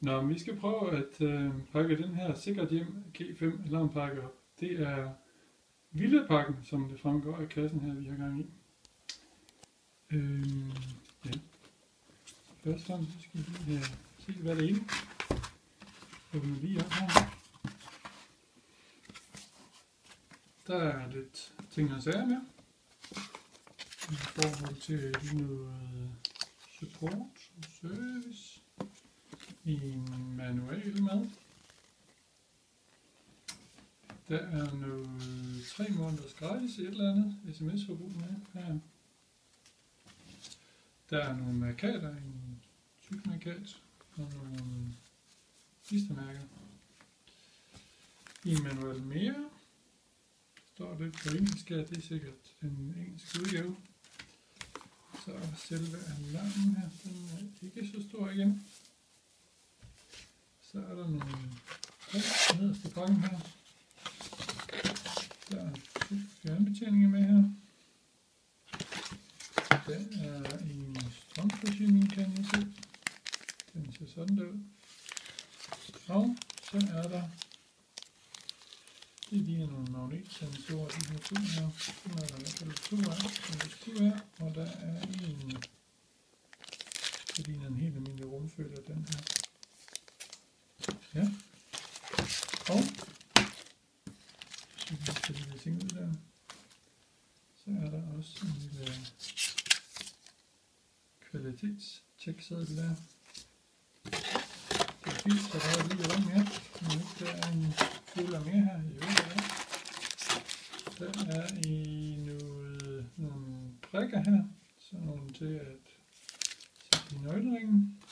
Nå, men vi skal prøve at pakke den her Sikkert Hjem G5 alarmpakke op. Det er Villapakken, som det fremgår af kassen her, vi har gang i. Ja. Først og fremmest skal vi lige se, hvad det er inde. Åbner lige op her. Der er lidt ting og sager med. I forhold til noget support og service. En manual med. Der er noget 3 måneders gratis et eller andet sms-forbrug med her. Der er nogle markater, en tyk markat og nogle klistermærker. En manual mere. Står det på engelsk, det er sikkert en engelsk udgave. Så selve alarmen her, den er ikke så stor igen. Så er der nogle nederst på pakken her. Der er 2 fjernbetjeninger med her. Der er en strømforsyning, kan jeg se. Den ser sådan der ud. Og så er der, det ligner nogle magnetsensorer, de her 2 her. Så er der i hvert fald 2 af, som det skulle være. Og der er en, det ligner en helt almindelig rumfølger, den her. Ja. Og så kan vi sætte lidt ting ud der. Så er der også en lille kvalitetstjekseddel der. Det er fint, så der er lige rum mere. Men der er en følger mere her i øvrigt. Der er nogle prikker her. Sådan nogle til at sætte i nøgleringen.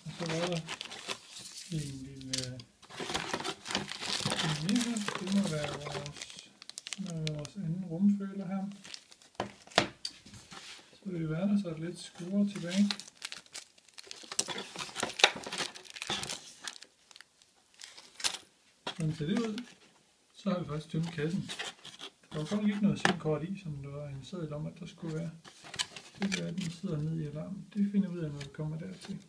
Og så var der en lille mere her. Det må være vores anden rumføler her. Så vil det være, der så er lidt skruer tilbage. Sådan ser det ud. Så har vi faktisk tømt kassen. Der var godt ikke noget SIM-kort i, som der var en seddel om, at der skulle være. Det er, at den sidder nede i alarmen. Det finder vi ud af, når vi kommer dertil.